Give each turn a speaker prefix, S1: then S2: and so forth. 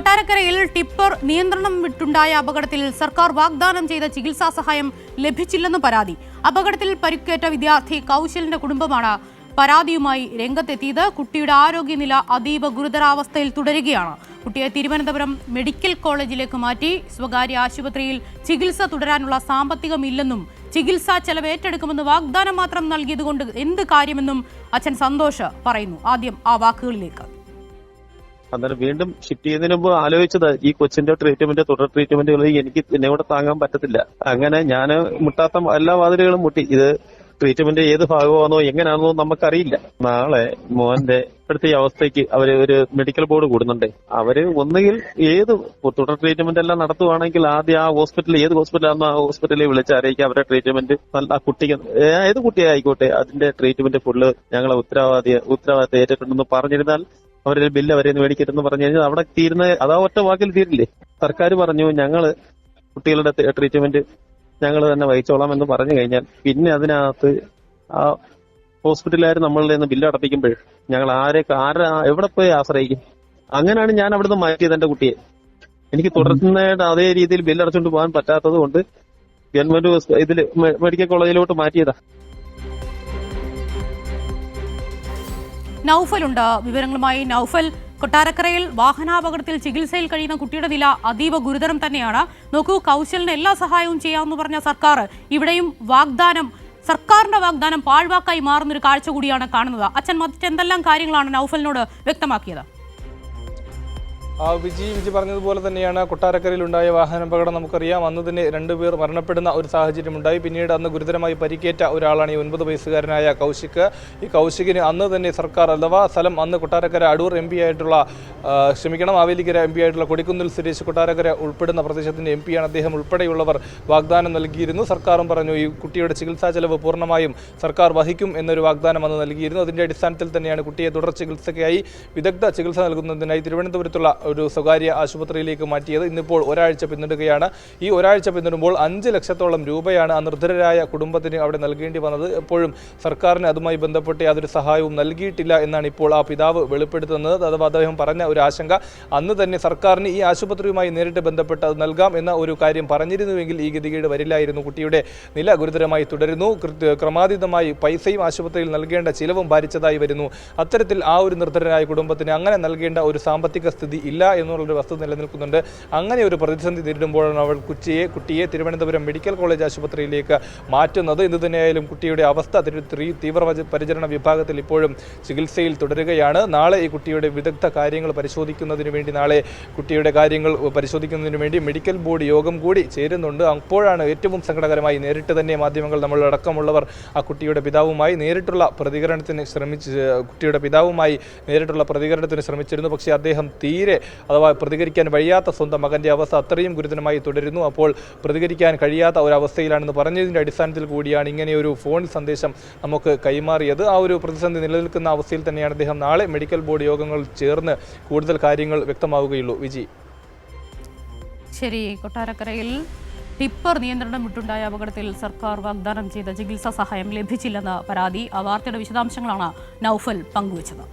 S1: കൊട്ടാരക്കരയിൽ ടിപ്പർ നിയന്ത്രണം വിട്ടുണ്ടായ അപകടത്തിൽ സർക്കാർ വാഗ്ദാനം ചെയ്ത ചികിത്സാ സഹായം ലഭിച്ചില്ലെന്ന് പരാതി. അപകടത്തിൽ പരിക്കേറ്റ വിദ്യാർത്ഥി കൗശലിന്റെ കുടുംബമാണ് പരാതിയുമായി രംഗത്തെത്തിയത്. കുട്ടിയുടെ ആരോഗ്യനില അതീവ ഗുരുതരാവസ്ഥയിൽ തുടരുകയാണ്. കുട്ടിയെ തിരുവനന്തപുരം മെഡിക്കൽ കോളേജിലേക്ക് മാറ്റി. സ്വകാര്യ ആശുപത്രിയിൽ ചികിത്സ തുടരാനുള്ള സാമ്പത്തികമില്ലെന്നും ചികിത്സാ ചെലവ് ഏറ്റെടുക്കുമെന്ന് വാഗ്ദാനം മാത്രം നൽകിയതുകൊണ്ട് എന്ത് കാര്യമെന്നും അച്ഛൻ സന്തോഷ് പറയുന്നു. ആദ്യം ആ വാക്കുകളിലേക്ക്.
S2: അന്നേരം വീണ്ടും ഷിഫ്റ്റ് ചെയ്യുന്നതിന് മുമ്പ് ആലോചിച്ചത് ഈ കൊച്ചിന്റെ ട്രീറ്റ്മെന്റ് തുടർ ട്രീറ്റ്മെന്റുകൾ എനിക്ക് എന്നെ കൂടെ താങ്ങാൻ പറ്റത്തില്ല. അങ്ങനെ ഞാൻ മുട്ടാത്ത എല്ലാ വാതിലുകളും മുട്ടി. ഇത് ട്രീറ്റ്മെന്റ് ഏത് ഭാഗമാണോ എങ്ങനെയാണെന്നോ നമുക്കറിയില്ല. നാളെ മോന്റെ ഇപ്പോഴത്തെ ഈ അവസ്ഥയ്ക്ക് അവര് ഒരു മെഡിക്കൽ ബോർഡ് കൂടുന്നുണ്ട്. അവര് ഒന്നുകിൽ ഏത് തുടർ ട്രീറ്റ്മെന്റ് എല്ലാം നടത്തുവാണെങ്കിൽ ആദ്യം ആ ഹോസ്പിറ്റലിൽ ഏത് ഹോസ്പിറ്റലാണെന്നോ ആ ഹോസ്പിറ്റലിൽ വിളിച്ച് അറിയിക്കുക അവരുടെ ട്രീറ്റ്മെന്റ് ആ കുട്ടിക്ക് ഏത് കുട്ടിയായിക്കോട്ടെ അതിന്റെ ട്രീറ്റ്മെന്റ് ഫുള്ള് ഞങ്ങളെ ഉത്തരവാദിത്തം ഏറ്റിട്ടുണ്ടെന്ന് പറഞ്ഞിരുന്നാൽ അവരുടെ ബില്ല് അവരെ മേടിക്കരുതെന്ന് പറഞ്ഞു കഴിഞ്ഞാൽ അവിടെ തീരുന്ന അതാ ഒറ്റ വാക്കിൽ തീരില്ലേ. സർക്കാർ പറഞ്ഞു ഞങ്ങള് കുട്ടികളുടെ ട്രീറ്റ്മെന്റ് ഞങ്ങൾ തന്നെ വഹിച്ചോളാം എന്ന് പറഞ്ഞു കഴിഞ്ഞാൽ പിന്നെ അതിനകത്ത് ആ ഹോസ്പിറ്റലുകാർ നമ്മളുടെ നിന്ന് ബില്ല് അടപ്പിക്കുമ്പോൾ ഞങ്ങൾ എവിടെ പോയി ആശ്രയിക്കും? അങ്ങനെയാണ് ഞാൻ അവിടുന്ന് മാറ്റിയത് എന്റെ കുട്ടിയെ. എനിക്ക് തുടർന്നതായിട്ട് അതേ രീതിയിൽ ബില്ല് അടച്ചുകൊണ്ട് പോകാൻ പറ്റാത്തത് കൊണ്ട് ഗവൺമെന്റ് ഇതിൽ മെഡിക്കൽ കോളേജിലോട്ട് മാറ്റിയതാ.
S1: നൌഫലുണ്ട് വിവരങ്ങളുമായി. നൌഫൽ, കൊട്ടാരക്കരയിൽ വാഹനാപകടത്തിൽ ചികിത്സയിൽ കഴിയുന്ന കുട്ടിയുടെ നില അതീവ ഗുരുതരം തന്നെയാണ്. നോക്കൂ, കൗശലിന് എല്ലാ സഹായവും ചെയ്യാമെന്ന് പറഞ്ഞ സർക്കാർ ഇവിടെയും സർക്കാരിന്റെ വാഗ്ദാനം പാഴ്വാക്കായി മാറുന്നൊരു കാഴ്ച കൂടിയാണ് കാണുന്നത്. അച്ഛൻ മറ്റെന്തെല്ലാം കാര്യങ്ങളാണ് നൌഫലിനോട് വ്യക്തമാക്കിയത്?
S3: വിജി പറഞ്ഞതുപോലെ തന്നെയാണ് കൊട്ടാരക്കരയിലുണ്ടായ വാഹനാപകടം. നമുക്കറിയാം, അന്ന് തന്നെ 2 പേർ മരണപ്പെടുന്ന ഒരു സാഹചര്യമുണ്ടായി. പിന്നീട് അന്ന് ഗുരുതരമായി പരിക്കേറ്റ ഒരാളാണ് ഈ 9 വയസ്സുകാരനായ കൗശിക്. ഈ കൗശികിന് അന്ന് തന്നെ സർക്കാർ അഥവാ സ്ഥലം അന്ന് കൊട്ടാരക്കര അടൂർ MP ആയിട്ടുള്ള മാവേലിക്കര MP ആയിട്ടുള്ള കൊടിക്കുന്നിൽ സുരേഷ് കൊട്ടാരക്കര ഉൾപ്പെടുന്ന പ്രദേശത്തിന്റെ MP ആണ്. അദ്ദേഹം ഉൾപ്പെടെയുള്ളവർ വാഗ്ദാനം നൽകിയിരുന്നു. സർക്കാരും പറഞ്ഞു ഈ കുട്ടിയുടെ ചികിത്സാ ചെലവ് പൂർണ്ണമായും സർക്കാർ വഹിക്കും എന്നൊരു വാഗ്ദാനം അന്ന് നൽകിയിരുന്നു. അതിന്റെ അടിസ്ഥാനത്തിൽ തന്നെയാണ് കുട്ടിയെ തുടർ ചികിത്സയ്ക്കായി വിദഗ്ധ ചികിത്സ നൽകുന്നതിനായി തിരുവനന്തപുരത്തുള്ള ഒരു സ്വകാര്യ ആശുപത്രിയിലേക്ക് മാറ്റിയത്. ഇന്നിപ്പോൾ ഒരാഴ്ച പിന്നിടുകയാണ്. ഈ ഒരാഴ്ച പിന്നിടുമ്പോൾ 5 ലക്ഷത്തോളം രൂപയാണ് ആ നിർധനരായ കുടുംബത്തിന് അവിടെ നൽകേണ്ടി വന്നത്. എപ്പോഴും സർക്കാരിന് അതുമായി ബന്ധപ്പെട്ട് യാതൊരു സഹായവും നൽകിയിട്ടില്ല എന്നാണ് ഇപ്പോൾ ആ പിതാവ് വെളിപ്പെടുത്തുന്നത്. അഥവാ അദ്ദേഹം പറഞ്ഞ ഒരു ആശങ്ക, അന്ന് തന്നെ സർക്കാരിന് ഈ ആശുപത്രിയുമായി നേരിട്ട് ബന്ധപ്പെട്ട് അത് നൽകാം എന്ന ഒരു കാര്യം പറഞ്ഞിരുന്നുവെങ്കിൽ ഈ ഗതികേട് വരില്ലായിരുന്നു. കുട്ടിയുടെ നില ഗുരുതരമായി തുടരുന്നു. ക്രമാതീതമായി പൈസയും ആശുപത്രിയിൽ നൽകേണ്ട ചിലവും ഭാരിച്ചതായി വരുന്നു. അത്തരത്തിൽ ആ ഒരു നിർധനരായ കുടുംബത്തിന് അങ്ങനെ നൽകേണ്ട ഒരു സാമ്പത്തിക സ്ഥിതി ഇല്ല എന്നുള്ളൊരു വസ്തുത നിലനിൽക്കുന്നുണ്ട്. അങ്ങനെ ഒരു പ്രതിസന്ധി നേരിടുമ്പോഴാണ് അവൾ കുട്ടിയെ തിരുവനന്തപുരം മെഡിക്കൽ കോളേജ് ആശുപത്രിയിലേക്ക് മാറ്റുന്നത്. എന്തു തന്നെയായാലും കുട്ടിയുടെ അവസ്ഥ തീവ്ര പരിചരണ വിഭാഗത്തിൽ ഇപ്പോഴും ചികിത്സയിൽ തുടരുകയാണ്. നാളെ ഈ കുട്ടിയുടെ വിദഗ്ധ കാര്യങ്ങൾ പരിശോധിക്കുന്നതിന് വേണ്ടി മെഡിക്കൽ ബോർഡ് യോഗം കൂടി ചേരുന്നുണ്ട്. അപ്പോഴാണ് ഏറ്റവും സങ്കടകരമായി നേരിട്ട് തന്നെ മാധ്യമങ്ങൾ നമ്മളടക്കമുള്ളവർ ആ കുട്ടിയുടെ പിതാവുമായി നേരിട്ടുള്ള പ്രതികരണത്തിന് ശ്രമിച്ചിരുന്നു. പക്ഷേ അദ്ദേഹം തീരെ പ്രതികരിക്കാൻ വയ്യാത്ത സ്വന്തം മകന്റെ അവസ്ഥ അത്രയും ഗുരുതരമായി തുടരുന്നു. അപ്പോൾ പ്രതികരിക്കാൻ കഴിയാത്ത ഒരവസ്ഥയിലാണെന്ന് പറഞ്ഞതിൻ്റെ അടിസ്ഥാനത്തിൽ കൂടിയാണ് ഇങ്ങനെയൊരു ഫോൺ സന്ദേശം നമുക്ക് കൈമാറിയത്. ആ ഒരു പ്രതിസന്ധി നിലനിൽക്കുന്ന അവസ്ഥയിൽ തന്നെയാണ് അദ്ദേഹം നാളെ മെഡിക്കൽ ബോർഡ് യോഗങ്ങൾ ചേർന്ന് കൂടുതൽ കാര്യങ്ങൾ വ്യക്തമാവുകയുള്ളൂ. വിജി,
S1: ശരി. കൊട്ടാരക്കരയിൽ ടിപ്പർ നിയന്ത്രണം വിട്ടുണ്ടായ അപകടത്തിൽ സർക്കാർ വാഗ്ദാനം ചെയ്ത ചികിത്സാ സഹായം ലഭിച്ചില്ലെന്ന പരാതി. ആ വാർത്തയുടെ വിശദാംശങ്ങളാണ് നൌഫൽ പങ്കുവച്ചത്.